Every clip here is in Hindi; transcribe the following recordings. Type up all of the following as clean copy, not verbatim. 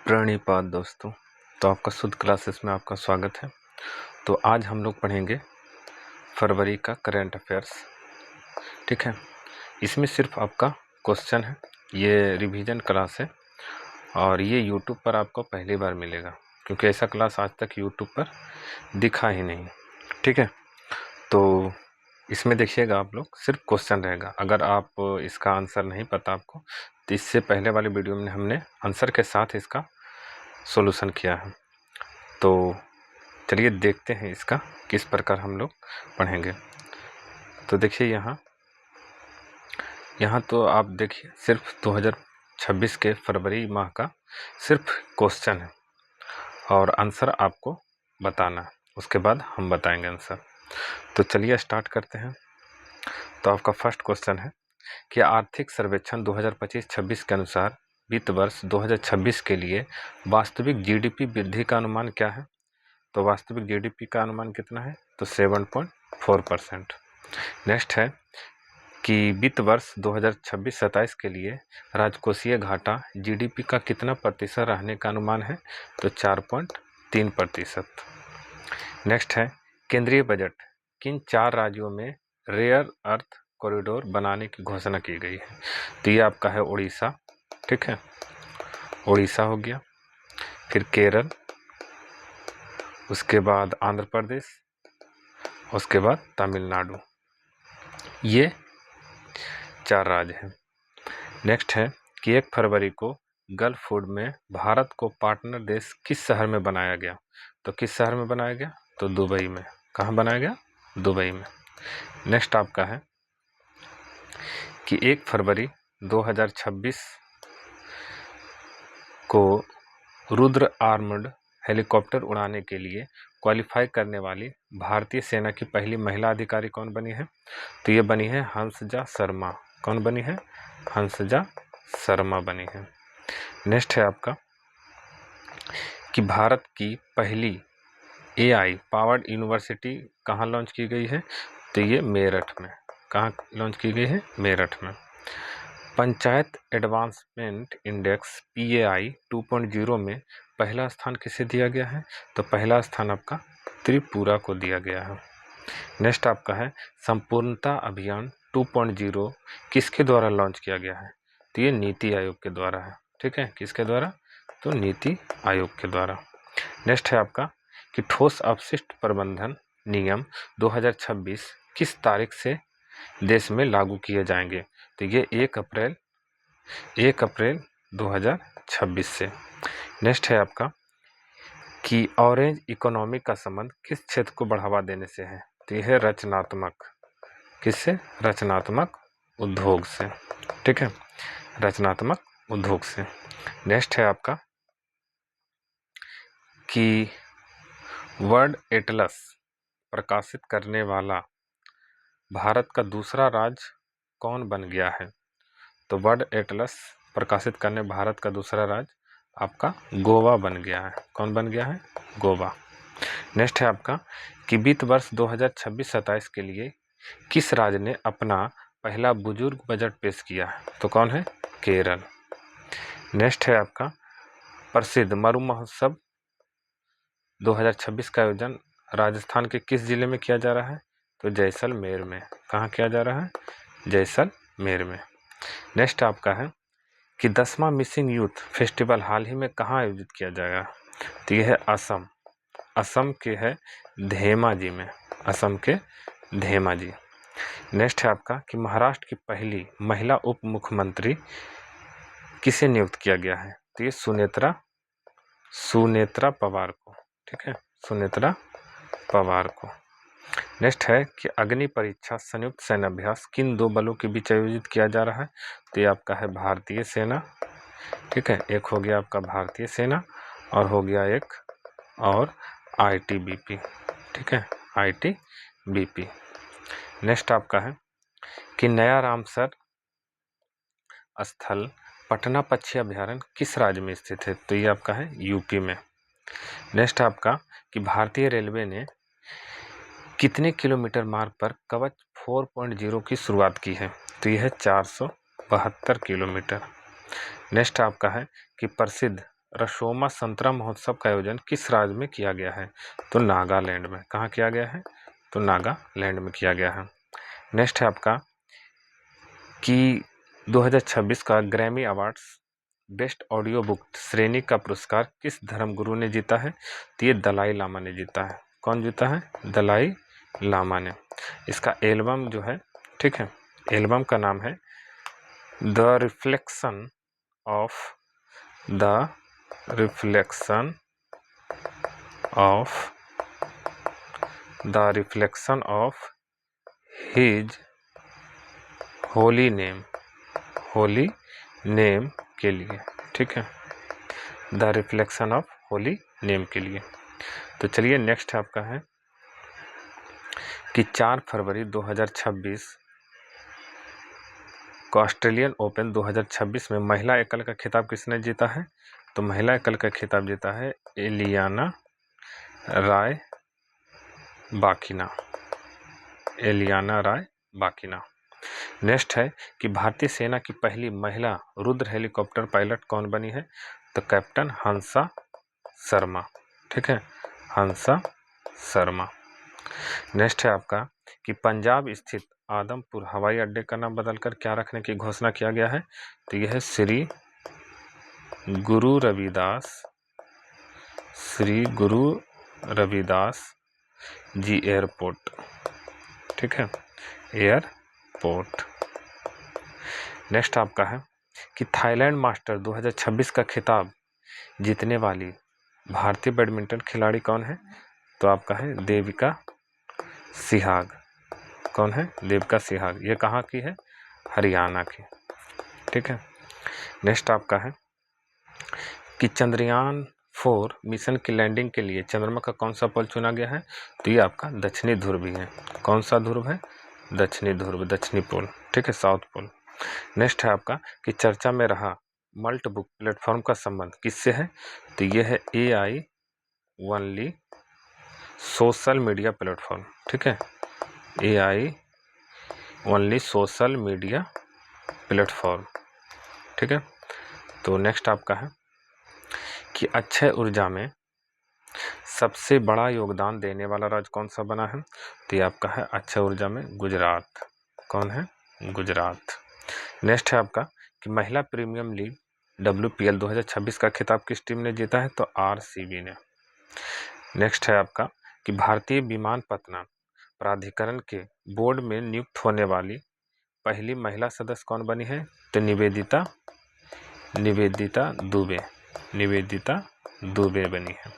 प्रणिपात दोस्तों। तो आपका शुद्ध क्लासेस में आपका स्वागत है। तो आज हम लोग पढ़ेंगे फरवरी का करंट अफेयर्स। ठीक है, इसमें सिर्फ आपका क्वेश्चन है। ये रिवीजन क्लास है और ये यूट्यूब पर आपको पहली बार मिलेगा, क्योंकि ऐसा क्लास आज तक यूट्यूब पर दिखा ही नहीं। ठीक है, तो इसमें देखिएगा आप लोग, सिर्फ क्वेश्चन रहेगा। अगर आप इसका आंसर नहीं पता आपको, तो इससे पहले वाली वीडियो में हमने आंसर के साथ इसका सॉल्यूशन किया है। तो चलिए देखते हैं इसका किस प्रकार हम लोग पढ़ेंगे। तो देखिए यहाँ तो आप देखिए सिर्फ 2026 के फरवरी माह का सिर्फ क्वेश्चन है और आंसर आपको बताना है। उसके बाद हम बताएंगे आंसर। तो चलिए स्टार्ट करते हैं। तो आपका फर्स्ट क्वेश्चन है कि आर्थिक सर्वेक्षण 2025-26 के अनुसार वित्त वर्ष 2026 के लिए वास्तविक जीडीपी वृद्धि का अनुमान क्या है? तो वास्तविक जीडीपी का अनुमान कितना है? तो 7.4%। नेक्स्ट है कि वित्त वर्ष 2026-27 के लिए राजकोषीय घाटा जीडीपी का कितना प्रतिशत रहने का अनुमान है? तो 4.3%। नेक्स्ट है केंद्रीय बजट किन 4 राज्यों में रेयर अर्थ कॉरिडोर बनाने की घोषणा की गई है? तो ये आपका है उड़ीसा। ठीक है, उड़ीसा हो गया, फिर केरल, उसके बाद आंध्र प्रदेश, उसके बाद तमिलनाडु। ये 4 राज्य हैं। नेक्स्ट है कि 1 फरवरी को गल्फ फूड में भारत को पार्टनर देश किस शहर में बनाया गया? तो किस शहर में बनाया गया? तो दुबई में। कहाँ बनाया गया? दुबई में। नेक्स्ट आपका है कि 1 फरवरी 2026 को रुद्र आर्मर्ड हेलीकॉप्टर उड़ाने के लिए क्वालिफाई करने वाली भारतीय सेना की पहली महिला अधिकारी कौन बनी है? तो ये बनी है हंसजा शर्मा। कौन बनी है? हंसजा शर्मा बनी है। नेक्स्ट है आपका कि भारत की पहली एआई पावर्ड यूनिवर्सिटी कहाँ लॉन्च की गई है? तो ये मेरठ में। कहाँ लॉन्च की गई है? मेरठ में। पंचायत एडवांसमेंट इंडेक्स PAI 2.0 में पहला स्थान किसे दिया गया है? तो पहला स्थान आपका त्रिपुरा को दिया गया है। नेक्स्ट आपका है संपूर्णता अभियान 2.0 किसके द्वारा लॉन्च किया गया है? तो ये नीति आयोग के द्वारा है। ठीक है, किसके द्वारा? तो नीति आयोग के द्वारा। नेक्स्ट है आपका कि ठोस अपशिष्ट प्रबंधन नियम 2026 किस तारीख से देश में लागू किए जाएंगे? तो ये 1 अप्रैल 2026 से। नेक्स्ट है आपका कि ऑरेंज इकोनॉमी का संबंध किस क्षेत्र को बढ़ावा देने से है? तो यह है रचनात्मक। किससे? रचनात्मक उद्योग से। ठीक है, रचनात्मक उद्योग से। नेक्स्ट है आपका कि वर्ल्ड एटलस प्रकाशित करने वाला भारत का दूसरा राज्य कौन बन गया है? तो वर्ल्ड एटलस प्रकाशित करने भारत का दूसरा राज्य आपका गोवा बन गया है। कौन बन गया है? गोवा। नेक्स्ट है आपका कि वित्त वर्ष 2026-27 के लिए किस राज्य ने अपना पहला बुजुर्ग बजट पेश किया है? तो कौन है? केरल। नेक्स्ट है आपका प्रसिद्ध मरु महोत्सव 2026 का आयोजन राजस्थान के किस जिले में किया जा रहा है? तो जैसलमेर में। कहाँ किया जा रहा है? जैसलमेर में। नेक्स्ट आपका है कि 10वां मिसिंग यूथ फेस्टिवल हाल ही में कहाँ आयोजित किया जाएगा? तो यह है असम के है धेमाजी में। असम के धेमाजी। नेक्स्ट है आपका कि महाराष्ट्र की पहली महिला उप मुख्यमंत्री किसे नियुक्त किया गया है? तो ये सुनेत्रा पवार को। ठीक है, सुनेत्रा पवार को। नेक्स्ट है कि अग्नि परीक्षा संयुक्त सैन्य अभ्यास किन 2 बलों के बीच आयोजित किया जा रहा है? तो ये आपका है भारतीय सेना। ठीक है, एक हो गया आपका भारतीय सेना और हो गया एक और ITBP। ठीक है, ITBP। नेक्स्ट आपका है कि नया रामसर स्थल पटना पक्षी अभ्यारण्य किस राज्य में स्थित है? तो ये आपका है यूपी में। नेक्स्ट आपका कि भारतीय रेलवे ने कितने किलोमीटर मार्ग पर कवच 4.0 की शुरुआत की है? तो यह है 472 किलोमीटर। नेक्स्ट आपका है कि प्रसिद्ध रसोमा संतरा महोत्सव का आयोजन किस राज्य में किया गया है? तो नागालैंड में। कहाँ किया गया है? तो नागालैंड में किया गया है। नेक्स्ट है आपका कि 2026 का Grammy awards best audio book श्रेणी का पुरस्कार किस धर्मगुरु ने जीता है? तो ये दलाई लामा ने जीता है। कौन जीता है? दलाई लामा ने। इसका एल्बम जो है, ठीक है, एल्बम का नाम है the reflection of his holy name के लिए, ठीक है, the reflection of holy name के लिए। तो चलिए नेक्स्ट आपका है कि 4 फरवरी 2026 को ऑस्ट्रेलियन ओपन 2026 में महिला एकल का खिताब किसने जीता है? तो महिला एकल का खिताब जीता है एलियाना राय बाकिना। नेक्स्ट है कि भारतीय सेना की पहली महिला रुद्र हेलीकॉप्टर पायलट कौन बनी है? तो कैप्टन हंसा शर्मा, ठीक है, हंसा शर्मा। नेक्स्ट है आपका कि पंजाब स्थित आदमपुर हवाई अड्डे का नाम बदलकर क्या रखने की घोषणा किया गया है? तो यह है श्री गुरु रविदास जी एयरपोर्ट, ठीक है, एयरपोर्ट। नेक्स्ट आपका है कि थाईलैंड मास्टर 2026 का खिताब जीतने वाली भारतीय बैडमिंटन खिलाड़ी कौन है? तो आपका है देविका सिहाग। कौन है? देविका सिहाग। ये कहाँ की है? हरियाणा की, ठीक है। नेक्स्ट आपका है कि चंद्रयान 4 मिशन की लैंडिंग के लिए चंद्रमा का कौन सा पोल चुना गया है? तो ये आपका दक्षिणी ध्रुव भी है। कौन सा ध्रुव है? दक्षिणी ध्रुव, दक्षिणी पोल, ठीक है, साउथ पोल। नेक्स्ट है आपका कि चर्चा में रहा मल्ट बुक प्लेटफॉर्म का संबंध किससे है? तो ये है AI only social media platform, ठीक है, AI only social media platform, ठीक है। तो नेक्स्ट आपका है कि अक्षय ऊर्जा में सबसे बड़ा योगदान देने वाला राज्य कौन सा बना है? तो ये आपका है अक्षय ऊर्जा में गुजरात। कौन है? गुजरात। नेक्स्ट है आपका कि महिला प्रीमियम लीग WPL 2026 का खिताब किस टीम ने जीता है? तो RCB ने। नेक्स्ट है आपका कि भारतीय विमानपत्तन प्राधिकरण के बोर्ड में नियुक्त होने वाली पहली महिला सदस्य कौन बनी है? तो निवेदिता दुबे बनी है।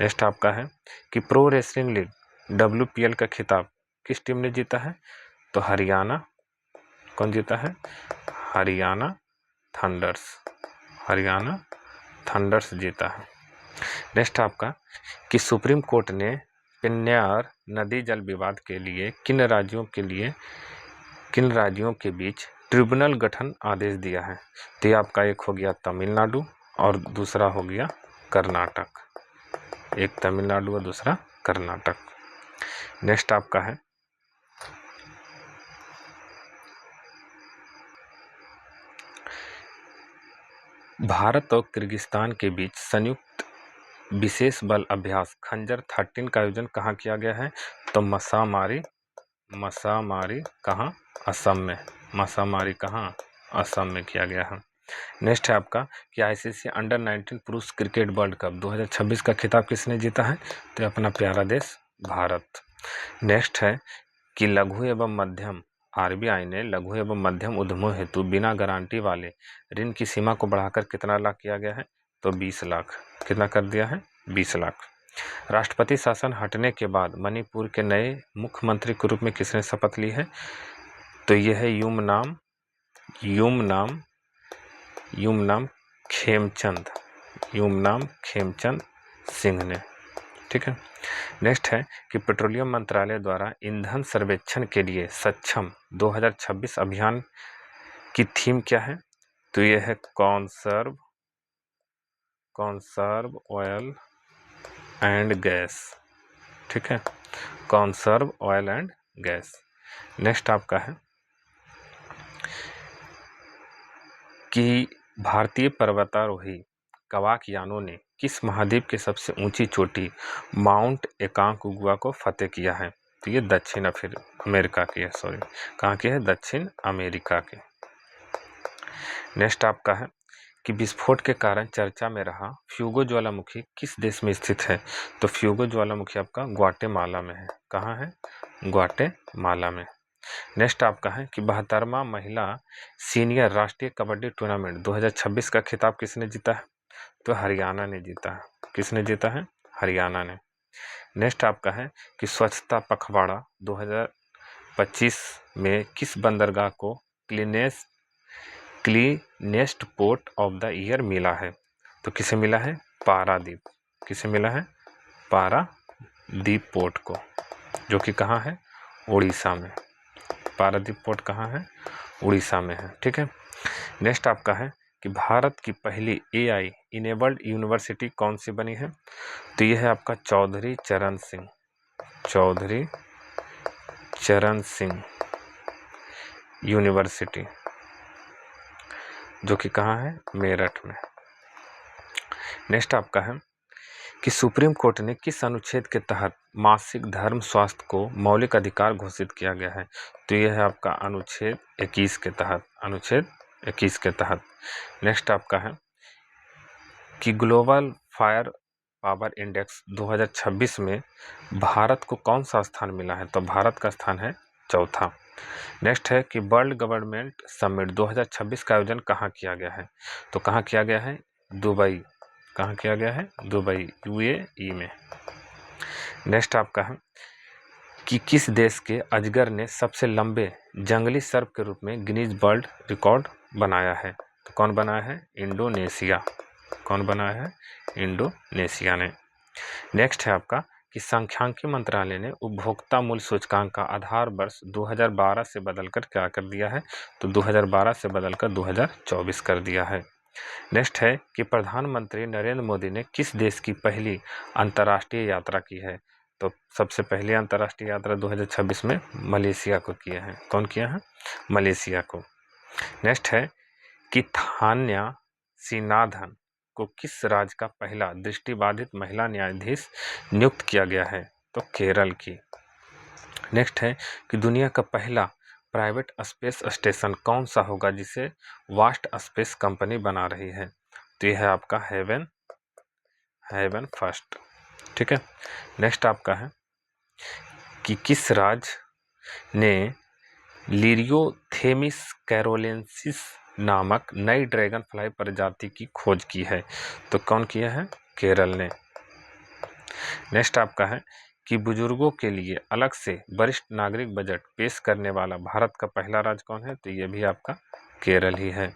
नेक्स्ट आपका है कि प्रो रेसलिंग लीग WPL का खिताब किस टीम ने जीता है? तो हरियाणा। कौन जीता है? हरियाणा थंडर्स जीता है। नेक्स्ट आपका कि सुप्रीम कोर्ट ने पेन्नार नदी जल विवाद के लिए किन राज्यों के बीच ट्रिब्यूनल गठन आदेश दिया है? तो ये आपका एक हो गया तमिलनाडु और दूसरा हो गया कर्नाटक। एक तमिलनाडु और दूसरा कर्नाटक। नेक्स्ट आपका है भारत और किर्गिस्तान के बीच संयुक्त विशेष बल अभ्यास खंजर 13 का आयोजन कहाँ किया गया है? तो मसामारी कहाँ? असम में। मसामारी कहाँ? असम में किया गया है। नेक्स्ट है आपका कि ICC अंडर-19 पुरुष क्रिकेट वर्ल्ड कप 2026 का खिताब किसने जीता है? तो अपना प्यारा देश भारत। नेक्स्ट है कि लघु एवं मध्यम RBI ने लघु एवं मध्यम उद्यमों हेतु बिना गारंटी वाले ऋण की सीमा को बढ़ाकर कितना लाख किया गया है? तो 20 लाख। कितना कर दिया है? 20 लाख। राष्ट्रपति शासन हटने के बाद मणिपुर के नए मुख्यमंत्री के रूप में किसने शपथ ली है? तो यह है यूमनाम खेमचंद सिंह ने, ठीक है। नेक्स्ट है कि पेट्रोलियम मंत्रालय द्वारा ईंधन सर्वेक्षण के लिए सक्षम 2026 अभियान की थीम क्या है? तो यह है कॉन्सर्व ऑयल एंड गैस, ठीक है, कॉन्सर्व ऑयल एंड गैस। नेक्स्ट आपका है कि भारतीय पर्वतारोही कवाक यानो ने किस महाद्वीप की सबसे ऊंची चोटी माउंट एकांकगुआ को फतेह किया है? तो ये दक्षिण अमेरिका की है, सॉरी कहाँ की है? दक्षिण अमेरिका की। नेक्स्ट आपका है कि विस्फोट के कारण चर्चा में रहा फ्यूगो ज्वालामुखी किस देश में स्थित है? तो फ्यूगो ज्वालामुखी आपका ग्वाटेमाला में है। कहाँ है? ग्वाटेमाला में। नेक्स्ट आपका है कि 72वां महिला सीनियर राष्ट्रीय कबड्डी टूर्नामेंट 2026 का खिताब किसने जीता है? तो हरियाणा ने जीता है। किसने जीता है? हरियाणा ने। नेक्स्ट आपका है कि स्वच्छता पखवाड़ा 2025 में किस बंदरगाह को cleanest port of the year मिला है? तो किसे मिला है? पारादीप। किसे मिला है? पारादीप पोर्ट को, जो कि कहाँ है? उड़ीसा में। पारादीप पोर्ट कहाँ है? उड़ीसा में है। ठीक है। नेक्स्ट आपका है कि भारत की पहली AI इनेबल्ड यूनिवर्सिटी कौन सी बनी है? तो यह है आपका चौधरी चरण सिंह यूनिवर्सिटी, जो कि कहाँ है? मेरठ में। नेक्स्ट आपका है कि सुप्रीम कोर्ट ने किस अनुच्छेद के तहत मासिक धर्म स्वास्थ्य को मौलिक अधिकार घोषित किया गया है? तो यह है आपका अनुच्छेद 21 के तहत। अनुच्छेद 21 के तहत। नेक्स्ट आपका है कि ग्लोबल फायर पावर इंडेक्स 2026 में भारत को कौन सा स्थान मिला है? तो भारत का स्थान है चौथा। नेक्स्ट है कि वर्ल्ड गवर्नमेंट समिट 2026 का आयोजन कहाँ किया गया है? तो कहाँ किया गया है? दुबई। कहाँ किया गया है? दुबई, UAE में। नेक्स्ट आपका है कि किस देश के अजगर ने सबसे लंबे जंगली सर्प के रूप में गिनीज वर्ल्ड रिकॉर्ड बनाया है? तो कौन बनाया है? इंडोनेशिया। कौन बनाया है? इंडोनेशिया ने। नेक्स्ट है आपका कि सांख्यिकी मंत्रालय ने उपभोक्ता मूल्य सूचकांक का आधार वर्ष 2012 से बदलकर क्या कर दिया है? तो 2012 से बदलकर 2024 कर दिया है। नेक्स्ट है कि प्रधानमंत्री नरेंद्र मोदी ने किस देश की पहली अंतर्राष्ट्रीय यात्रा की है? तो सबसे पहली अंतर्राष्ट्रीय यात्रा 2026 में मलेशिया को किया है। कौन किया है? मलेशिया को। नेक्स्ट है कि थान्या सीनाधन को किस राज्य का पहला दृष्टिबाधित महिला न्यायाधीश नियुक्त किया गया है? तो केरल की। नेक्स्ट है कि दुनिया का पहला प्राइवेट स्पेस स्टेशन कौन सा होगा जिसे वास्ट स्पेस कंपनी बना रही है? तो यह है आपका हेवन फर्स्ट। ठीक है। नेक्स्ट आपका है कि किस राज्य ने लिरियोथेमिस कैरोलेंसिस नामक नई ड्रैगन फ्लाई प्रजाति की खोज की है? तो कौन किया है? केरल ने। नेक्स्ट आपका है कि बुजुर्गों के लिए अलग से वरिष्ठ नागरिक बजट पेश करने वाला भारत का पहला राज्य कौन है? तो ये भी आपका केरल ही है।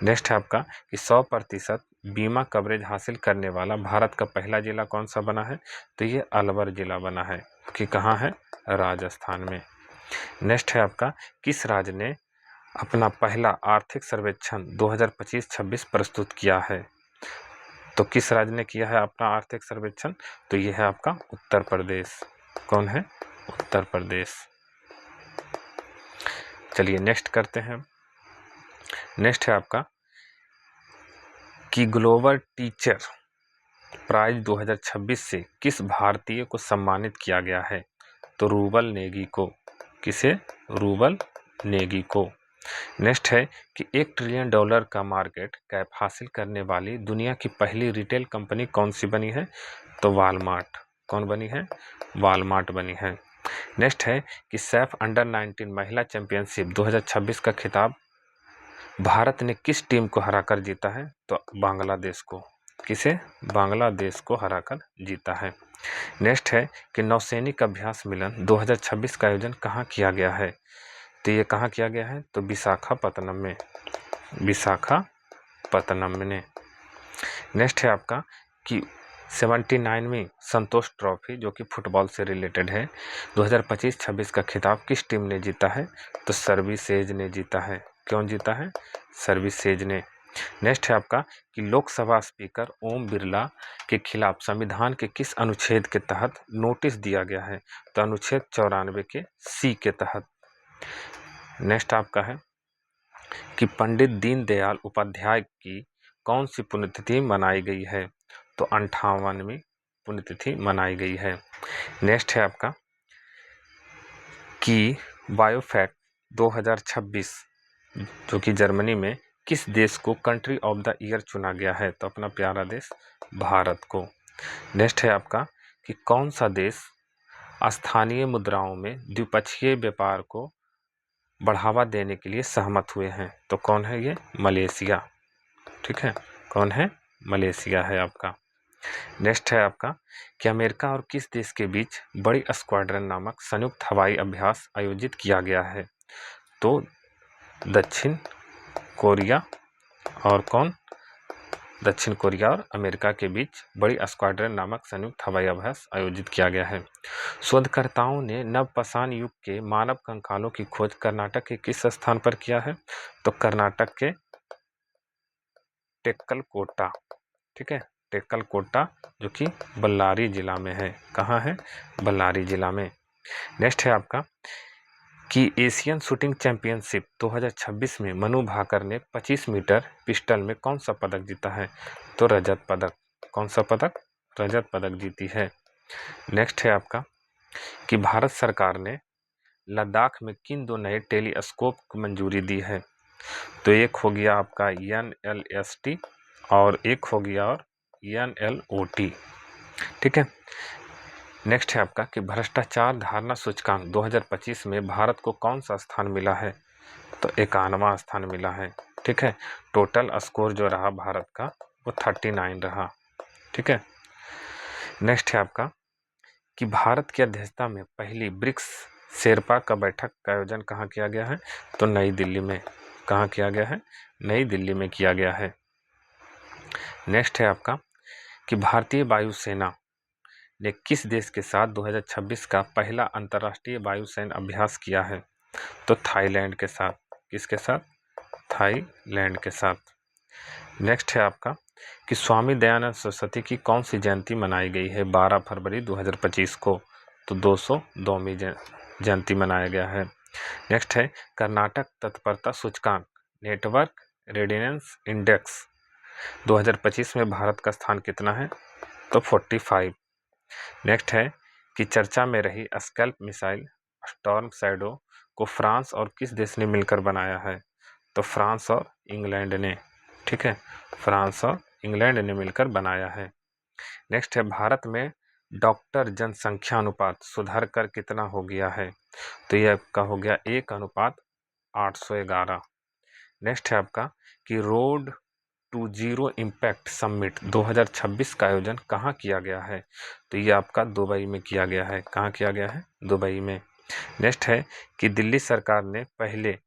नेक्स्ट है आपका कि 100% बीमा कवरेज हासिल करने वाला भारत का पहला जिला कौन सा बना है? तो ये अलवर जिला बना है, कि कहाँ है? राजस्थान में। नेक्स्ट है आपका किस राज्य ने अपना पहला आर्थिक सर्वेक्षण 2025-26 प्रस्तुत किया है? तो किस राज्य ने किया है अपना आर्थिक सर्वेक्षण? तो यह है आपका उत्तर प्रदेश। कौन है? उत्तर प्रदेश। चलिए नेक्स्ट करते हैं। नेक्स्ट है आपका कि ग्लोबल टीचर प्राइज 2026 से किस भारतीय को सम्मानित किया गया है? तो रूबल नेगी को। किसे? रूबल नेगी को। नेक्स्ट है कि $1 ट्रिलियन का मार्केट कैप हासिल करने वाली दुनिया की पहली रिटेल कंपनी कौन सी बनी है? तो वालमार्ट। कौन बनी है? वालमार्ट बनी है। नेक्स्ट है कि सैफ अंडर-19 महिला चैंपियनशिप 2026 का खिताब भारत ने किस टीम को हराकर जीता है? तो बांग्लादेश को। किसे? बांग्लादेश को हराकर जीता है। नेक्स्ट है कि नौसैनिक अभ्यास मिलन 2026 का आयोजन कहाँ किया गया है? तो ये कहाँ किया गया है? तो विशाखापत्तनम में। विशाखापत्तनम में। नेक्स्ट है आपका कि 79वीं संतोष ट्रॉफी, जो कि फुटबॉल से रिलेटेड है, 2025-26 का खिताब किस टीम ने जीता है? तो सर्विसेज ने जीता है। क्यों जीता है? सर्विसेज ने। नेक्स्ट है आपका कि लोकसभा स्पीकर ओम बिरला के खिलाफ संविधान के किस अनुच्छेद के तहत नोटिस दिया गया है? तो अनुच्छेद 94 के C के तहत। नेक्स्ट आपका है कि पंडित दीनदयाल उपाध्याय की कौन सी पुण्यतिथि मनाई गई है? तो 58वीं पुण्यतिथि मनाई गई है। नेक्स्ट है आपका कि बायोफैक्ट 2026 जो कि जर्मनी में किस देश को कंट्री ऑफ द ईयर चुना गया है? तो अपना प्यारा देश भारत को। नेक्स्ट है आपका कि कौन सा देश स्थानीय मुद्राओं में द्विपक्षीय व्यापार को बढ़ावा देने के लिए सहमत हुए हैं? तो कौन है ये? मलेशिया। ठीक है, कौन है? मलेशिया है आपका। नेक्स्ट है आपका कि अमेरिका और किस देश के बीच बड़ी स्क्वाड्रन नामक संयुक्त हवाई अभ्यास आयोजित किया गया है? तो दक्षिण कोरिया और कौन? दक्षिण कोरिया और अमेरिका के बीच बड़ी स्क्वाड्रन नामक संयुक्त हवाई अभ्यास आयोजित किया गया है। शोधकर्ताओं ने नवपाषाण युग के मानव कंकालों की खोज कर्नाटक के किस स्थान पर किया है? तो कर्नाटक के टेक्कलकोटा। ठीक है, टेक्कलकोटा जो कि बल्लारी जिला में है। कहाँ है? बल्लारी जिला में। नेक्स्ट है आपका कि एशियन शूटिंग चैंपियनशिप 2026 में मनु भाकर ने 25 मीटर पिस्टल में कौन सा पदक जीता है? तो रजत पदक। कौन सा पदक? रजत पदक जीती है। नेक्स्ट है आपका कि भारत सरकार ने लद्दाख में किन दो नए टेलीस्कोप को मंजूरी दी है? तो एक हो गया आपका NLST और एक हो गया और NLOT। ठीक है। नेक्स्ट है आपका कि भ्रष्टाचार धारणा सूचकांक 2025 में भारत को कौन सा स्थान मिला है? तो 51वां स्थान मिला है। ठीक है, टोटल स्कोर जो रहा भारत का वो 39 रहा। ठीक है। नेक्स्ट है आपका कि भारत की अध्यक्षता में पहली ब्रिक्स शेरपा का बैठक का आयोजन कहाँ किया गया है? तो नई दिल्ली में। कहाँ किया गया है? नई दिल्ली में किया गया है। नेक्स्ट है आपका कि भारतीय वायुसेना ने किस देश के साथ 2026 का पहला अंतर्राष्ट्रीय वायुसेना अभ्यास किया है? तो थाईलैंड के साथ। किसके साथ? थाईलैंड के साथ। नेक्स्ट है आपका कि स्वामी दयानंद सरस्वती की कौन सी जयंती मनाई गई है 12 फरवरी 2025 को? तो 202वीं जयंती मनाया गया है। नेक्स्ट है कर्नाटक तत्परता सूचकांक नेटवर्क रेडिनेंस इंडेक्स 2025 में भारत का स्थान कितना है? तो 45। नेक्स्ट है कि चर्चा में रही स्कैल्प मिसाइल स्टॉर्म शैडो को फ्रांस और किस देश ने मिलकर बनाया है? तो फ्रांस और इंग्लैंड ने। ठीक है, फ्रांस और इंग्लैंड ने मिलकर बनाया है। नेक्स्ट है भारत में डॉक्टर जनसंख्या अनुपात सुधार कर कितना हो गया है? तो ये आपका हो गया 1:811। नेक्स्ट है आपका कि road to zero impact summit 2026 का आयोजन कहाँ किया गया है? तो ये आपका दुबई में किया गया है। कहाँ किया गया है? दुबई में। नेक्स्ट है कि दिल्ली सरकार ने पहले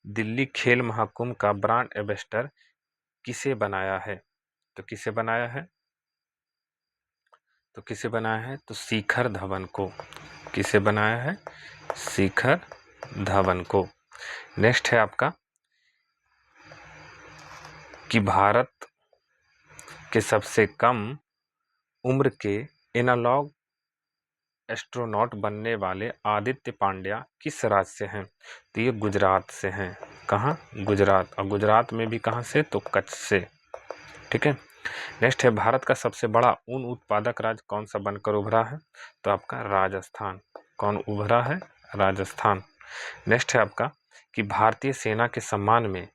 दिल्ली खेल महाकुंभ का ब्रांड एम्बेसडर किसे बनाया है? तो किसे बनाया है? तो किसे बनाया है? तो शिखर धवन को। किसे बनाया है? शिखर धवन को। नेक्स्ट है आपका कि भारत के सबसे कम उम्र के एनालॉग एस्ट्रोनॉट बनने वाले आदित्य पांड्या किस राज्य से हैं? तो ये गुजरात से हैं। कहाँ? गुजरात। और गुजरात में भी कहाँ से? तो कच्छ से। ठीक है। नेक्स्ट है भारत का सबसे बड़ा ऊन उत्पादक राज्य कौन सा बनकर उभरा है? तो आपका राजस्थान। कौन उभरा है? राजस्थान। नेक्स्ट है आपका कि भारतीय सेना के सम्मान में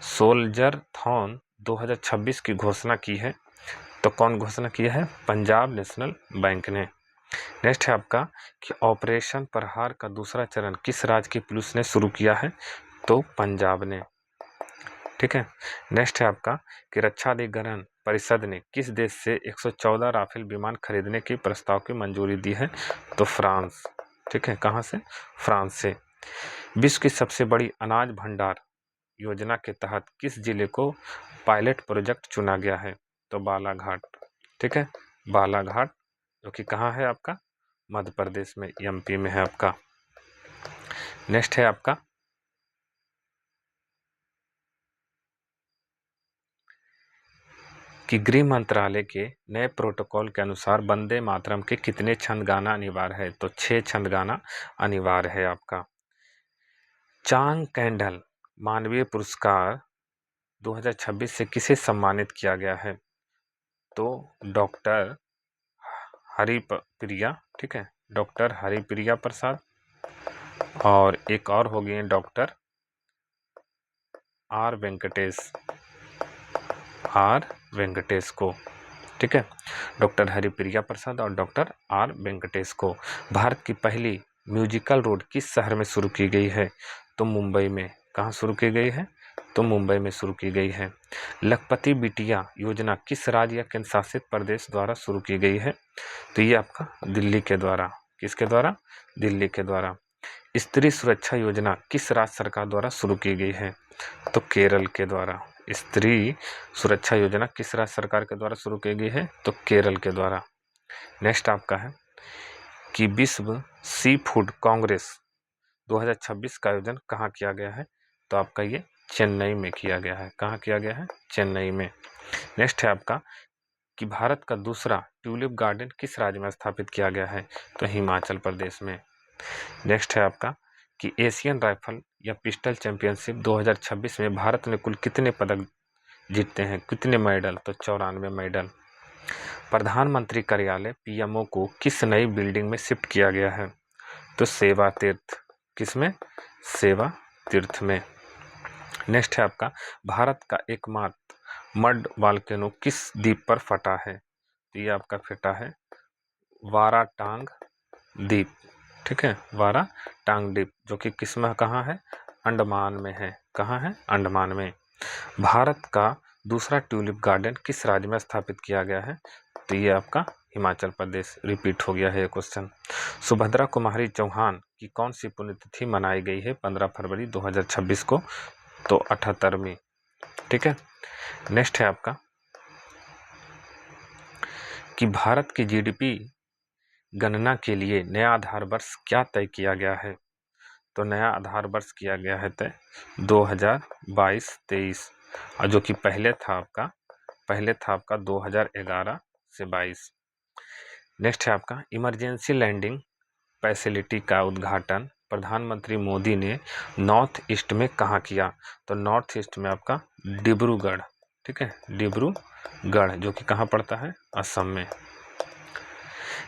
सोल्जर थॉन 2026 की घोषणा की है। तो कौन घोषणा किया है? पंजाब नेशनल बैंक ने। नेक्स्ट है आपका कि ऑपरेशन प्रहार का दूसरा चरण किस राज्य की पुलिस ने शुरू किया है? तो पंजाब ने। ठीक है। नेक्स्ट है आपका कि रक्षा अधिग्रहण परिषद ने किस देश से 114 राफेल विमान खरीदने के प्रस्ताव की मंजूरी दी है? तो फ्रांस। ठीक है, कहाँ से? फ्रांस से। विश्व की सबसे बड़ी अनाज भंडार योजना के तहत किस जिले को पायलट प्रोजेक्ट चुना गया है? तो बालाघाट। ठीक है, बालाघाट जो कि कहाँ है आपका? मध्य प्रदेश में, MP में है आपका। नेक्स्ट है आपका कि गृह मंत्रालय के नए प्रोटोकॉल के अनुसार वंदे मातरम के कितने छंद गाना अनिवार्य है? तो 6 छंद गाना अनिवार्य है आपका। चांग कैंडल मानवीय पुरस्कार 2026 से किसे सम्मानित किया गया है? तो डॉक्टर हरिप्रिया, ठीक है, डॉक्टर हरिप्रिया प्रसाद, और एक और हो गए डॉक्टर आर वेंकटेश को, ठीक है, डॉक्टर हरिप्रिया प्रसाद और डॉक्टर आर वेंकटेश को। भारत की पहली म्यूजिकल रोड किस शहर में शुरू की गई है? तो मुंबई में। कहाँ शुरू की गई है? तो मुंबई में शुरू की गई है। लखपति बिटिया योजना किस राज्य या केंद्र शासित प्रदेश द्वारा शुरू की गई है? तो ये आपका दिल्ली के द्वारा। किसके द्वारा? दिल्ली के द्वारा। स्त्री सुरक्षा योजना किस राज्य सरकार द्वारा शुरू की गई है? तो केरल के द्वारा। स्त्री सुरक्षा योजना किस राज्य सरकार के द्वारा शुरू की गई है? तो केरल के द्वारा। नेक्स्ट आपका है कि विश्व सी फूड कांग्रेस 2026 का आयोजन कहाँ किया गया है? तो आपका ये चेन्नई में किया गया है। कहाँ किया गया है? चेन्नई में। नेक्स्ट है आपका कि भारत का दूसरा ट्यूलिप गार्डन किस राज्य में स्थापित किया गया है? तो हिमाचल प्रदेश में। नेक्स्ट है आपका कि एशियन राइफल या पिस्टल चैंपियनशिप 2026 में भारत ने कुल कितने पदक जीतते हैं? कितने मेडल? तो 94 मेडल। प्रधानमंत्री कार्यालय पीएमओ को किस नई बिल्डिंग में शिफ्ट किया गया है? तो सेवा तीर्थ। किसमें? सेवा तीर्थ में। नेक्स्ट है आपका भारत का एकमात्र मड वॉल्केनो किस द्वीप पर फटा है? तो ये आपका फटा है वाराटांग द्वीप, ठीक है, वाराटांग द्वीप, जो कि किसमें कहाँ है? अंडमान में है। कहाँ है? अंडमान में। भारत का दूसरा ट्यूलिप गार्डन किस राज्य में स्थापित किया गया है? तो ये आपका हिमाचल प्रदेश। रिपीट हो गया है ये क्वेश्चन। सुभद्रा कुमारी चौहान की कौन सी पुण्यतिथि मनाई गई है 15 फरवरी 2026 को? तो 78वीं, ठीक है। नेक्स्ट है आपका कि भारत की जीडीपी गणना के लिए नया आधार वर्ष क्या तय किया गया है? तो नया आधार वर्ष किया गया है तय 2022-23, और जो कि पहले था आपका 2011 से 22। नेक्स्ट है आपका इमरजेंसी लैंडिंग फैसिलिटी का उद्घाटन प्रधानमंत्री मोदी ने नॉर्थ ईस्ट में कहाँ किया? तो नॉर्थ ईस्ट में आपका डिब्रूगढ़, ठीक है, डिब्रूगढ़, जो कि कहाँ पड़ता है? असम में।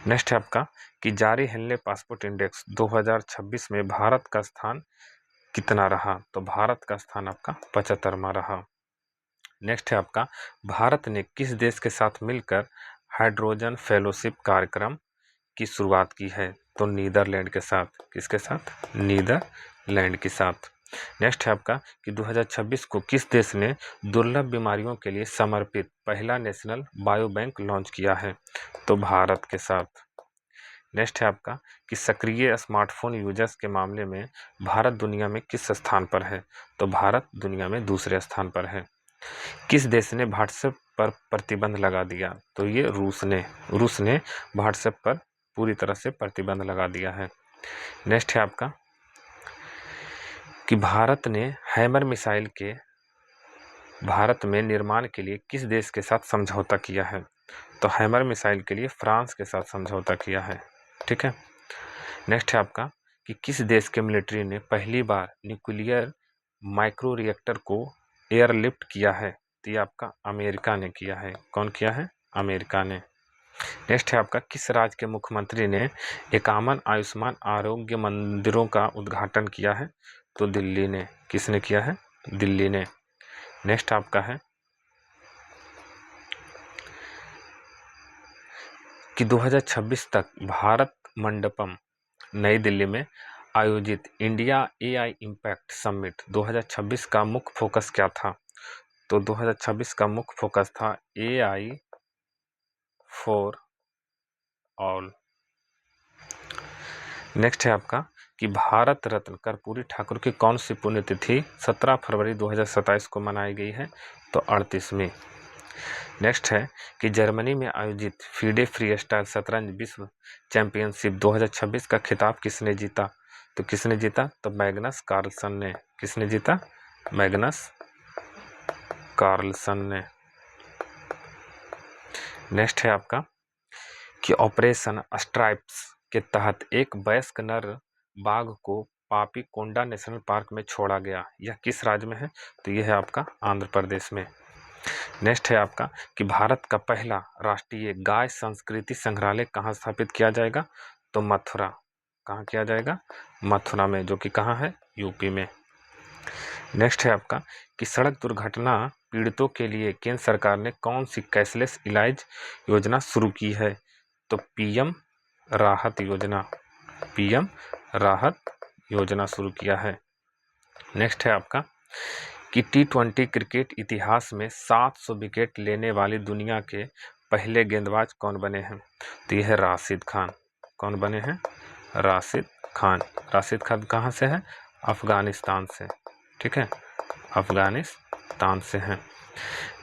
नेक्स्ट है आपका कि जारी हेनले पासपोर्ट इंडेक्स 2026 में भारत का स्थान कितना रहा? तो भारत का स्थान आपका 75वां रहा। नेक्स्ट है आपका भारत ने किस देश के साथ मिलकर हाइड्रोजन फेलोशिप कार्यक्रम की शुरुआत की है? तो नीदरलैंड के साथ। किसके साथ? नीदरलैंड के साथ। नेक्स्ट है आपका कि 2026 को किस देश ने दुर्लभ बीमारियों के लिए समर्पित पहला नेशनल बायो बैंक लॉन्च किया है? तो भारत के साथ। नेक्स्ट है आपका कि सक्रिय स्मार्टफोन यूजर्स के मामले में भारत दुनिया में किस स्थान पर है? तो भारत दुनिया में दूसरे स्थान पर है। किस देश ने व्हाट्सएप पर प्रतिबंध लगा दिया? तो ये रूस ने व्हाट्सएप पर पूरी तरह से प्रतिबंध लगा दिया है। नेक्स्ट है आपका कि भारत ने हैमर मिसाइल के भारत में निर्माण के लिए किस देश के साथ समझौता किया है? तो हैमर मिसाइल के लिए फ्रांस के साथ समझौता किया है, ठीक है। नेक्स्ट है आपका कि किस देश के मिलिट्री ने पहली बार न्यूक्लियर माइक्रो रिएक्टर को एयरलिफ्ट किया है? तो ये आपका अमेरिका ने किया है। कौन किया है? अमेरिका ने। नेक्स्ट है आपका किस राज्य के मुख्यमंत्री ने 51 आयुष्मान आरोग्य मंदिरों का उद्घाटन किया है? तो दिल्ली ने। किसने किया है? दिल्ली ने। नेक्स्ट आपका है कि 2026 तक भारत मंडपम नई दिल्ली में आयोजित इंडिया एआई इम्पैक्ट समिट 2026 का मुख्य फोकस क्या था? तो 2026 का मुख्य फोकस था एआई फॉर ऑल। नेक्स्ट है आपका कि भारत रत्न कर्पूरी ठाकुर की कौन सी पुण्यतिथि 17 फरवरी 2027 को मनाई गई है? तो 38वीं। नेक्स्ट है कि जर्मनी में आयोजित फीडे फ्री स्टाइल शतरंज विश्व चैंपियनशिप 2026 का खिताब किसने जीता? तो किसने जीता? तो मैग्नस कार्लसन ने। किसने जीता? मैग्नस कार्लसन ने। नेक्स्ट है आपका कि ऑपरेशन स्ट्राइप्स के तहत एक वयस्क नर बाघ को पापीकोंडा नेशनल पार्क में छोड़ा गया, यह किस राज्य में है? तो यह है आपका आंध्र प्रदेश में। नेक्स्ट है आपका कि भारत का पहला राष्ट्रीय गाय संस्कृति संग्रहालय कहाँ स्थापित किया जाएगा? तो मथुरा। कहाँ किया जाएगा? मथुरा में, जो कि कहाँ है? यूपी में। नेक्स्ट है आपका कि सड़क दुर्घटना पीड़ितों के लिए केंद्र सरकार ने कौन सी कैशलेस इलाज योजना शुरू की है? तो पीएम राहत योजना। पीएम राहत योजना शुरू किया है। नेक्स्ट है आपका कि T20 क्रिकेट इतिहास में 700 विकेट लेने वाली दुनिया के पहले गेंदबाज कौन बने हैं? तो यह है राशिद खान। कौन बने हैं? राशिद खान। राशिद खान कहाँ से है? अफगानिस्तान से। ठीक है, अफगानिस्तान से हैं।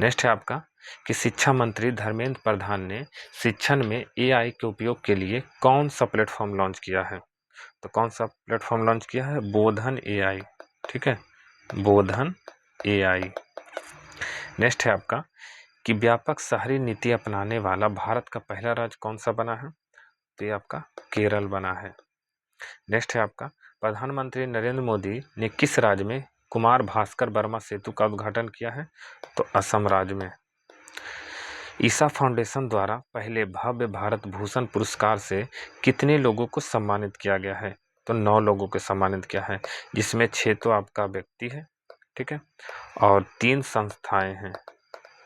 नेक्स्ट है आपका कि शिक्षा मंत्री धर्मेंद्र प्रधान ने शिक्षण में AI के उपयोग के लिए कौन सा प्लेटफॉर्म लॉन्च किया है? तो कौन सा प्लेटफॉर्म लॉन्च किया है? बोधन AI। ठीक है, बोधन AI। नेक्स्ट है आपका कि व्यापक शहरी नीति अपनाने वाला भारत का पहला राज्य कौन सा बना है? तो ये आपका केरल बना है। नेक्स्ट है आपका प्रधानमंत्री नरेंद्र मोदी ने किस राज्य में कुमार भास्कर वर्मा सेतु का उद्घाटन किया है? तो असम राज्य में। ईसा फाउंडेशन द्वारा पहले भव्य भारत भूषण पुरस्कार से कितने लोगों को सम्मानित किया गया है? तो 9 लोगों को सम्मानित किया है, जिसमें 6 तो आपका व्यक्ति है, ठीक है, और 3 संस्थाएं हैं।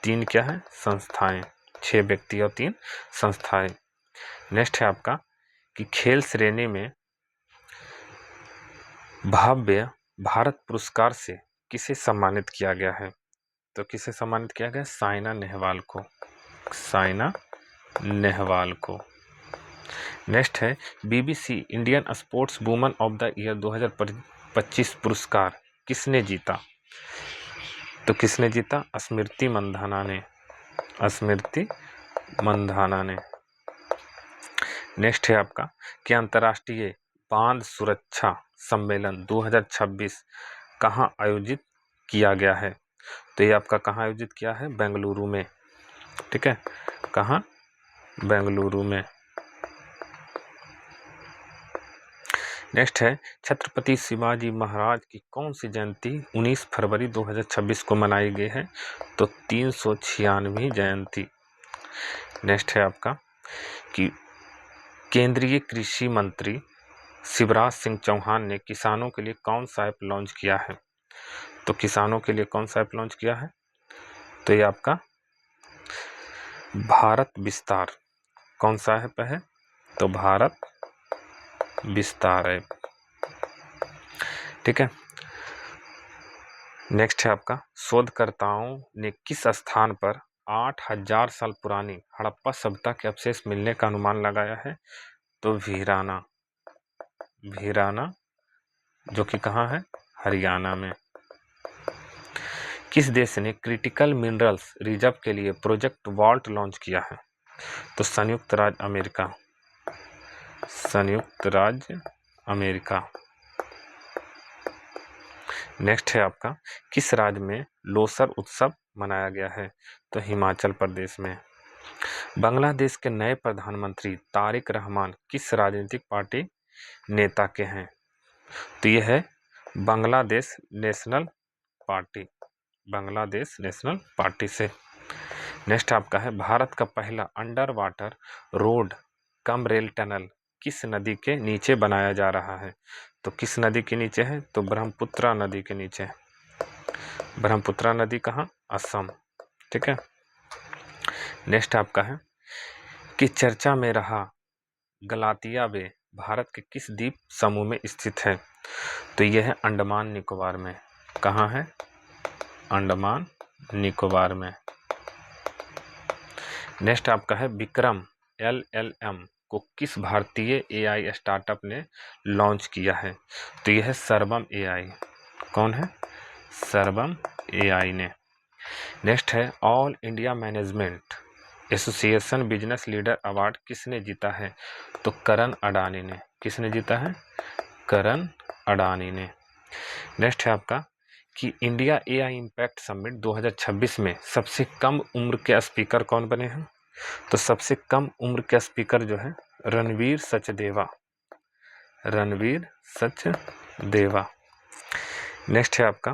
3 क्या है? संस्थाएं। 6 व्यक्ति और 3 संस्थाएं। नेक्स्ट है आपका कि खेल श्रेणी में भव्य भारत पुरस्कार से किसे सम्मानित किया गया है? तो किसे सम्मानित किया गया? साइना नेहवाल को। साइना नेहवाल को। नेक्स्ट है BBC Indian sports woman of the year 2025 पुरस्कार किसने जीता? तो किसने जीता? स्मृति मंधाना ने। स्मृति मंधाना ने। नेक्स्ट है आपका कि अंतर्राष्ट्रीय बांध सुरक्षा सम्मेलन 2026 कहाँ आयोजित किया गया है? तो ये आपका कहाँ आयोजित किया है? बेंगलुरु में। ठीक है, कहाँ? बेंगलुरु में। नेक्स्ट है छत्रपति शिवाजी महाराज की कौन सी जयंती 19 फरवरी 2026 को मनाई गई है? तो 396वीं जयंती। नेक्स्ट है आपका कि केंद्रीय कृषि मंत्री शिवराज सिंह चौहान ने किसानों के लिए कौन सा ऐप लॉन्च किया है? तो किसानों के लिए कौन सा ऐप लॉन्च किया है? तो ये आपका भारत विस्तार। कौन सा ऐप है? तो भारत विस्तार ऐप। ठीक है। नेक्स्ट है आपका शोधकर्ताओं ने किस स्थान पर 8000 साल पुरानी हड़प्पा सभ्यता के अवशेष मिलने का अनुमान लगाया है? तो वीराना। वीराना, जो कि कहाँ है? हरियाणा में। किस देश ने क्रिटिकल मिनरल्स रिजर्व के लिए प्रोजेक्ट वॉल्ट लॉन्च किया है? तो संयुक्त राज्य अमेरिका। संयुक्त राज्य अमेरिका। नेक्स्ट है आपका किस राज्य में लोसर उत्सव मनाया गया है? तो हिमाचल प्रदेश में। बांग्लादेश के नए प्रधानमंत्री तारिक रहमान किस राजनीतिक पार्टी नेता के हैं? तो यह है Bangladesh national party. Bangladesh national party से। नेक्स्ट आपका है भारत का पहला under water road cum rail tunnel किस नदी के नीचे बनाया जा रहा है? तो किस नदी के नीचे है? तो ब्रह्मपुत्रा नदी के नीचे। ब्रह्मपुत्रा नदी कहाँ? असम। ठीक है। नेक्स्ट आपका है कि चर्चा में रहा गलातिया बे भारत के किस द्वीप समूह में स्थित है? तो यह है अंडमान निकोबार में। कहाँ है? अंडमान निकोबार में। नेक्स्ट आपका है विक्रम LLM को किस भारतीय AI स्टार्टअप ने लॉन्च किया है? तो यह है सर्वम AI। कौन है? सर्वम AI ने। नेक्स्ट है all India management association business leader award किसने जीता है? तो करण अडानी ने। किसने जीता है? करण अडानी ने। नेक्स्ट है आपका कि इंडिया AI इम्पैक्ट समिट 2026 में सबसे कम उम्र के स्पीकर कौन बने हैं? तो सबसे कम उम्र के स्पीकर जो है रणवीर सचदेवा। रणवीर सचदेवा। देवा। नेक्स्ट है आपका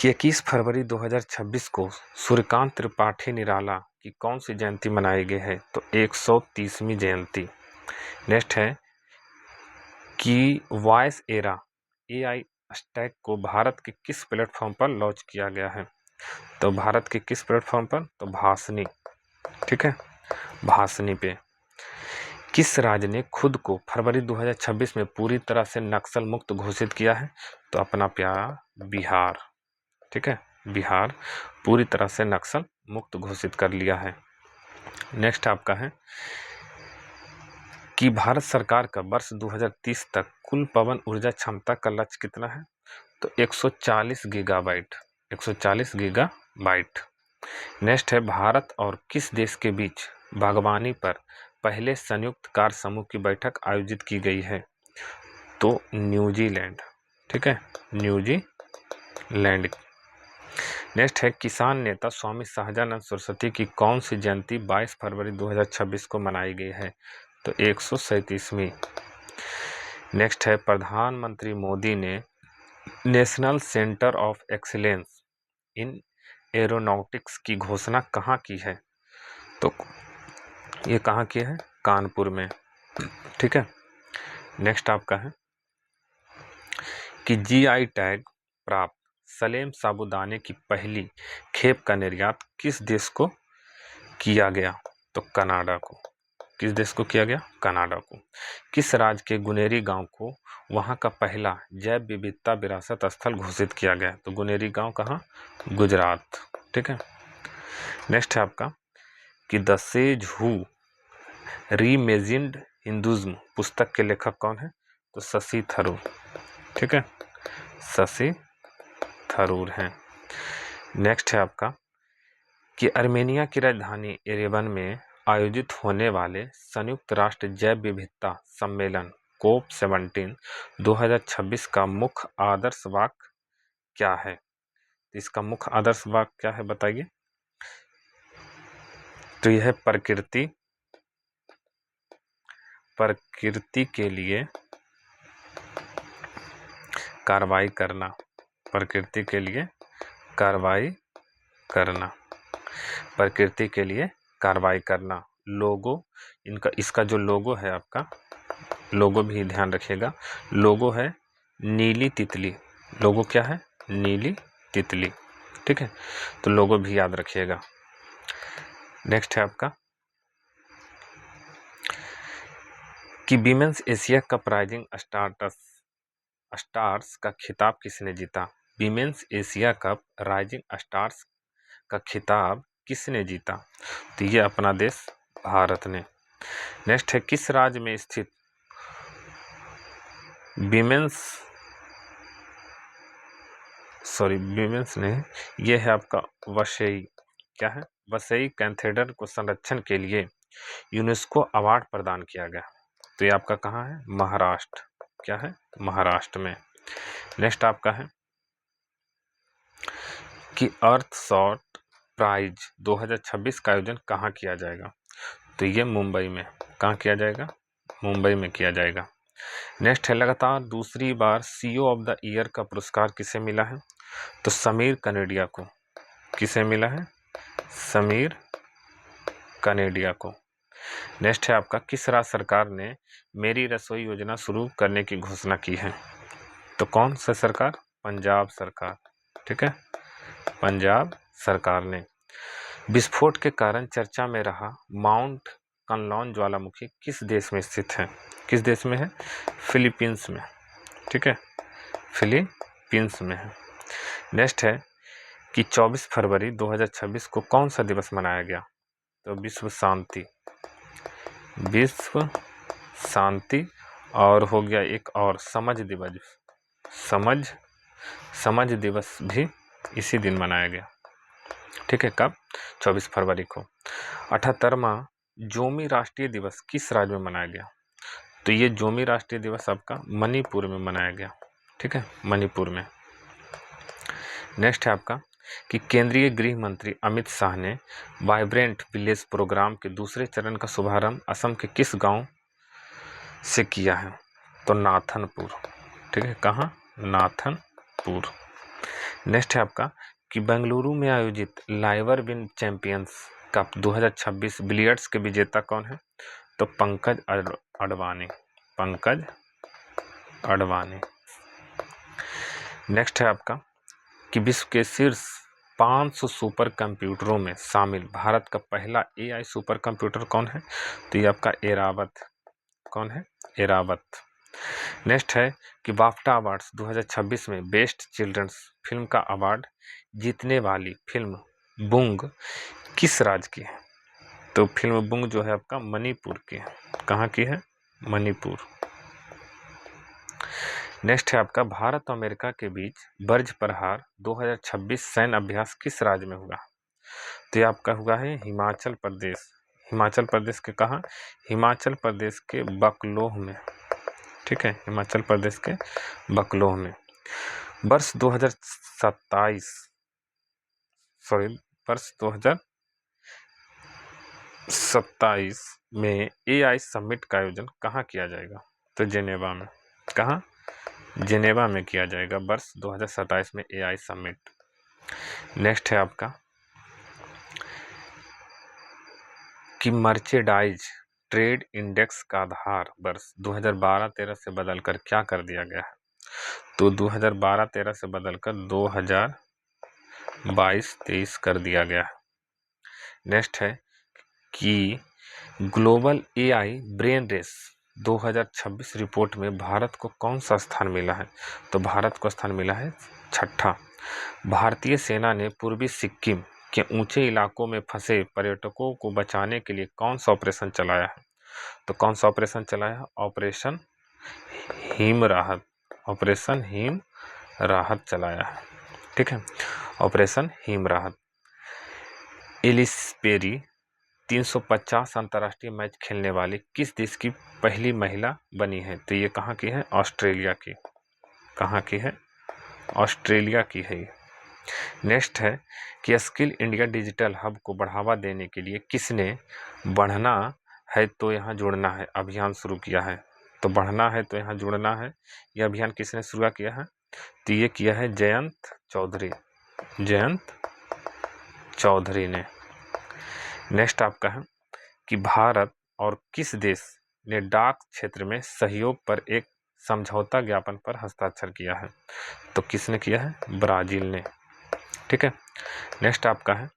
कि 21 फरवरी 2026 को सूर्यकांत त्रिपाठी निराला की कौन सी जयंती मनाई गई है? तो 130वीं जयंती। नेक्स्ट है कि वॉइस एरा AI स्टैक को भारत के किस प्लेटफॉर्म पर लॉन्च किया गया है? तो भारत के किस प्लेटफॉर्म पर? तो भासनी। ठीक है, भासनी पे। किस राज्य ने खुद को फरवरी 2026 में पूरी तरह से नक्सल मुक्त घोषित किया है? तो अपना प्यारा बिहार। ठीक है, बिहार पूरी तरह से नक्सल मुक्त घोषित कर लिया है। नेक्स्ट आपका है कि भारत सरकार का वर्ष 2030 तक कुल पवन ऊर्जा क्षमता का लक्ष्य कितना है? तो 140 गीगाबाइट। 140 गीगाबाइट। नेक्स्ट है भारत और किस देश के बीच बागवानी पर पहले संयुक्त कार्य समूह की बैठक आयोजित की गई है? तो न्यूजीलैंड। ठीक है, न्यूजीलैंड। नेक्स्ट है किसान नेता स्वामी सहजानंद सरस्वती की कौन सी जयंती 22 फरवरी 2026 को मनाई गई है? तो 137वीं। नेक्स्ट है प्रधानमंत्री मोदी ने national centre of excellence in aeronautics की घोषणा कहाँ की है? तो ये कहाँ की है? कानपुर में। ठीक है, नेक्स्ट आपका है कि GI टैग प्राप्त सलेम साबूदाने की पहली खेप का निर्यात किस देश को किया गया? तो कनाडा को। किस देश को किया गया? कनाडा को। किस राज्य के गुनेरी गांव को वहां का पहला जैव विविधता विरासत स्थल घोषित किया गया? तो गुनेरी गांव कहाँ? गुजरात। ठीक है, नेक्स्ट है आपका कि the sage who reimagined Hinduism पुस्तक के लेखक कौन है? तो शशि थरूर। ठीक है, शशि थरूर हैं। नेक्स्ट है आपका कि अर्मेनिया की राजधानी एरेवन में आयोजित होने वाले संयुक्त राष्ट्र जैव विविधता सम्मेलन COP17 2026 का मुख्य आदर्श वाक्य क्या है? इसका मुख्य आदर्श वाक्य क्या है बताइए? तो यह है प्रकृति के लिए कार्रवाई करना। प्रकृति के लिए कार्रवाई करना। प्रकृति के लिए कार्रवाई करना। लोगो इसका जो लोगो है आपका, लोगो भी ध्यान रखिएगा। लोगो है नीली तितली। लोगो क्या है? नीली तितली। ठीक है, तो लोगो भी याद रखिएगा। नेक्स्ट है आपका कि women's Asia cup rising stars का खिताब किसने जीता? Women's Asia cup rising stars का खिताब किसने जीता? तो ये अपना देश भारत ने। नेक्स्ट है किस राज्य में स्थित विमेंस नहीं, ये है आपका वसई। क्या है? वसई कैथेड्रल को संरक्षण के लिए यूनेस्को अवार्ड प्रदान किया गया। तो ये आपका कहाँ है? महाराष्ट्र। क्या है? महाराष्ट्र में। नेक्स्ट आपका है कि अर्थ शॉट प्राइज 2026 का आयोजन कहाँ किया जाएगा? तो ये मुंबई में। कहाँ किया जाएगा? मुंबई में किया जाएगा। नेक्स्ट है लगातार दूसरी बार CEO ऑफ द ईयर का पुरस्कार किसे मिला है? तो समीर कनेडिया को। किसे मिला है? समीर कनेडिया को। नेक्स्ट है आपका किस राज्य सरकार ने मेरी रसोई योजना शुरू करने की घोषणा की है? तो कौन सा सरकार? पंजाब सरकार। ठीक है, पंजाब सरकार ने। विस्फोट के कारण चर्चा में रहा माउंट कनलॉन ज्वालामुखी किस देश में स्थित है? किस देश में है? फिलीपींस में। ठीक है, फिलीपींस में है। नेक्स्ट है कि 24 फरवरी 2026 को कौन सा दिवस मनाया गया? तो विश्व शांति और हो गया एक और समझ दिवस। समझ दिवस भी इसी दिन मनाया गया। ठीक है, कब? 24 फरवरी को। 78वां जोमी राष्ट्रीय दिवस किस राज्य में मनाया गया? तो ये जोमी राष्ट्रीय दिवस आपका मणिपुर में मनाया गया। ठीक है, मणिपुर में। नेक्स्ट है आपका कि केंद्रीय गृह मंत्री अमित शाह ने वाइब्रेंट विलेज प्रोग्राम के दूसरे चरण का शुभारंभ असम के किस गांव से किया है? तो नाथनपुर। ठीक है, कहाँ, नाथनपुर। नेक्स्ट है आपका कि बेंगलुरु में आयोजित liver win champions cup 2026 billiards के विजेता कौन है? तो पंकज अडवाणी, पंकज अडवाणी। नेक्स्ट है आपका कि विश्व के शीर्ष 500 सुपर कंप्यूटरों में शामिल भारत का पहला AI सुपर कंप्यूटर कौन है? तो ये आपका एरावत। कौन है? एरावत। नेक्स्ट है कि बाफ्टा अवार्ड्स 2026 में बेस्ट चिल्ड्रंस फिल्म का अवार्ड जीतने वाली फिल्म बुंग किस राज्य की है? तो फिल्म बुंग जो है आपका मणिपुर की है। कहाँ की है? मणिपुर। नेक्स्ट है आपका भारत और अमेरिका के बीच बर्ज प्रहार 2026 सैन्य अभ्यास किस राज्य में हुआ? तो ये आपका हुआ है हिमाचल प्रदेश। हिमाचल प्रदेश के कहाँ? हिमाचल प्रदेश के बकलोह में। ठीक है, हिमाचल प्रदेश के बकलोह में। वर्ष 2027 में AI समिट का आयोजन कहाँ किया जाएगा? तो जेनेवा में। कहाँ? जेनेवा में किया जाएगा वर्ष 2027 में AI समिट। नेक्स्ट है आपका कि मर्चेंडाइज ट्रेड इंडेक्स का आधार वर्ष 2012-13 से बदलकर क्या कर दिया गया है? तो 2012-13 से बदलकर 2022-23 कर दिया गया है। नेक्स्ट है कि global AI brain race 2026 report में भारत को कौन सा स्थान मिला है? तो भारत को स्थान मिला है 6ठा। भारतीय सेना ने पूर्वी सिक्किम के ऊंचे इलाकों में फंसे पर्यटकों को बचाने के लिए कौन सा ऑपरेशन चलाया है? तो कौन सा ऑपरेशन चलाया है? ऑपरेशन हिम राहत। ऑपरेशन हिम राहत चलाया है। ठीक है, ऑपरेशन हिम राहत। एलिस पेरी 350 अंतर्राष्ट्रीय मैच खेलने वाली किस देश की पहली महिला बनी है? तो ये कहाँ की है? ऑस्ट्रेलिया की। कहाँ की है? ऑस्ट्रेलिया की है। नेक्स्ट है कि स्किल इंडिया डिजिटल हब को बढ़ावा देने के लिए किसने बढ़ना है तो यहाँ जुड़ना है अभियान शुरू किया है? तो बढ़ना है तो यहाँ जुड़ना है, यह अभियान किसने शुरू किया है? तो ये किया है जयंत चौधरी। जयंत चौधरी ने। नेक्स्ट आपका है कि भारत और किस देश ने डाक क्षेत्र में सहयोग पर एक समझौता ज्ञापन पर हस्ताक्षर किया है? तो किसने किया है? ब्राजील ने। ठीक है, नेक्स्ट आपका है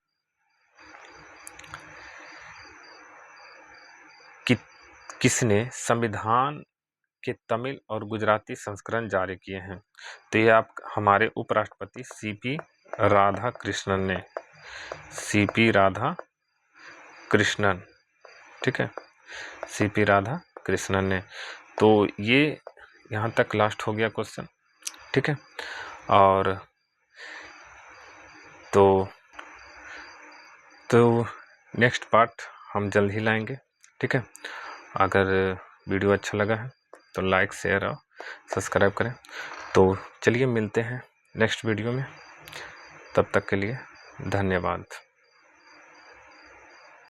कि किसने संविधान के तमिल और गुजराती संस्करण जारी किए हैं? तो ये आप हमारे उपराष्ट्रपति CP राधाकृष्णन ने। CP राधाकृष्णन। ठीक है, CP राधाकृष्णन ने। तो ये यहाँ तक लास्ट हो गया क्वेश्चन। ठीक है, और तो नेक्स्ट पार्ट हम जल्द ही लाएंगे। ठीक है, अगर वीडियो अच्छा लगा है तो लाइक शेयर और सब्सक्राइब करें। तो चलिए मिलते हैं नेक्स्ट वीडियो में, तब तक के लिए धन्यवाद।